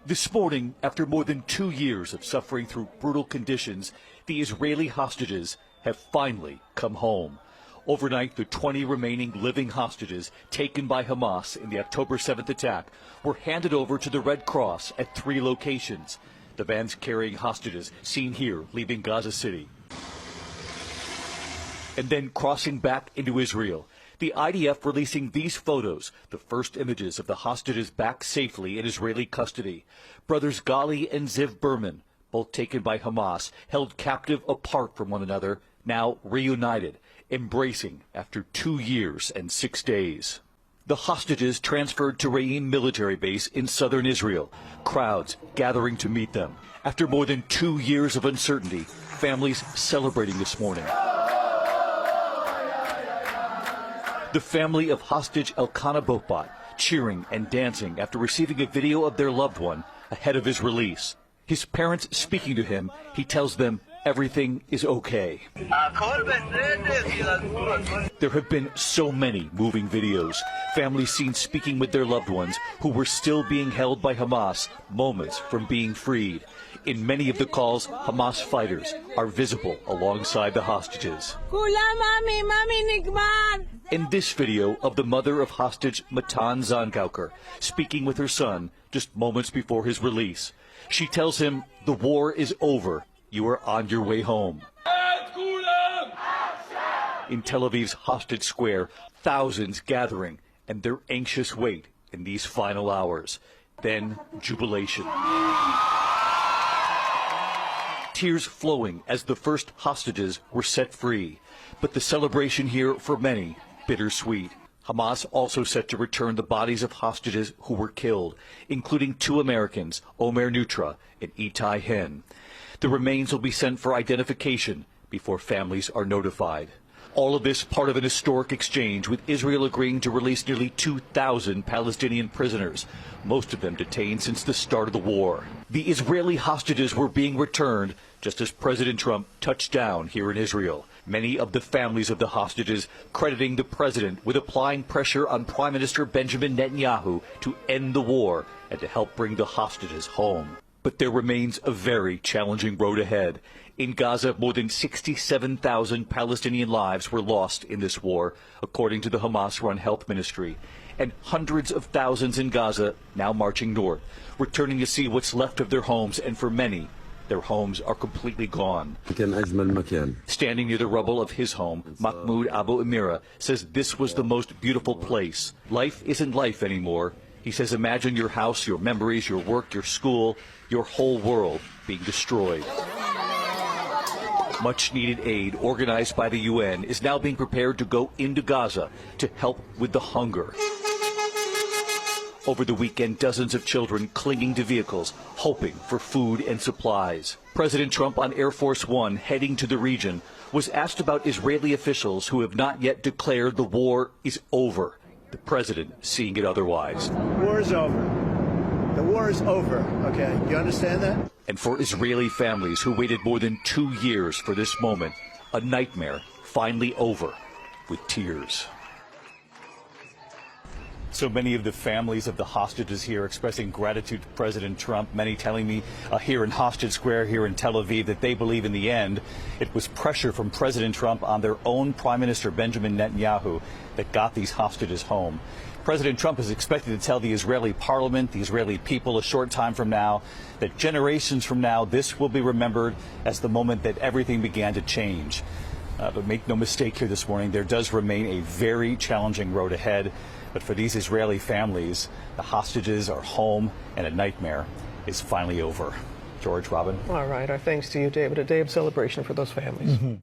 This morning, after more than 2 years of suffering through brutal conditions, the Israeli hostages have finally come home. Overnight, the 20 remaining living hostages taken by Hamas in the October 7th attack were handed over to the Red Cross at 3 locations. The vans carrying hostages seen here leaving Gaza City and then crossing back into Israel. The IDF releasing these photos, the first images of the hostages back safely in Israeli custody. Brothers Gali and Ziv Berman, both taken by Hamas, held captive apart from one another, now reunited, embracing after 2 years and 6 days. The hostages transferred to Re'im military base in southern Israel, crowds gathering to meet them. After more than 2 years of uncertainty, families celebrating this morning. The family of hostage Elkanah Botbat cheering and dancing after receiving a video of their loved one ahead of his release. His parents speaking to him, he tells them everything is okay. There have been so many moving videos. Families seen speaking with their loved ones who were still being held by Hamas moments from being freed. In many of the calls, Hamas fighters are visible alongside the hostages. In this video of the mother of hostage Matan Zangauker speaking with her son just moments before his release, she tells him the war is over. You are on your way home. In Tel Aviv's hostage square, thousands gathering and their anxious wait in these final hours. Then jubilation. Tears flowing as the first hostages were set free. But the celebration here for many, bittersweet. Hamas also set to return the bodies of hostages who were killed, including 2 Americans, Omer Nutra and Itai Hen. The remains will be sent for identification before families are notified. All of this part of an historic exchange, with Israel agreeing to release nearly 2,000 Palestinian prisoners, most of them detained since the start of the war. The Israeli hostages were being returned just as President Trump touched down here in Israel. Many of the families of the hostages crediting the president with applying pressure on Prime Minister Benjamin Netanyahu to end the war and to help bring the hostages home. But there remains a very challenging road ahead. In Gaza, more than 67,000 Palestinian lives were lost in this war, according to the Hamas-run health ministry. And hundreds of thousands in Gaza now marching north, returning to see what's left of their homes, and for many, their homes are completely gone. Standing near the rubble of his home, Mahmoud Abu Amira says this was the most beautiful place. Life isn't life anymore. He says, imagine your house, your memories, your work, your school, your whole world being destroyed. Much needed aid organized by the UN is now being prepared to go into Gaza to help with the hunger. Over the weekend, dozens of children clinging to vehicles, hoping for food and supplies. President Trump on Air Force One heading to the region was asked about Israeli officials who have not yet declared the war is over. The president seeing it otherwise. The war is over. The war is over, okay? You understand that? And for Israeli families who waited more than 2 years for this moment, a nightmare finally over with tears. So many of the families of the hostages here expressing gratitude to President Trump, many telling me here in Hostage Square here in Tel Aviv that they believe in the end it was pressure from President Trump on their own Prime Minister Benjamin Netanyahu that got these hostages home. President Trump is expected to tell the Israeli parliament, the Israeli people a short time from now, that generations from now this will be remembered as the moment that everything began to change. But make no mistake here this morning, there does remain a very challenging road ahead. But for these Israeli families, the hostages are home and a nightmare is finally over. George, Robin. All right. Our thanks to you, David. A day of celebration for those families.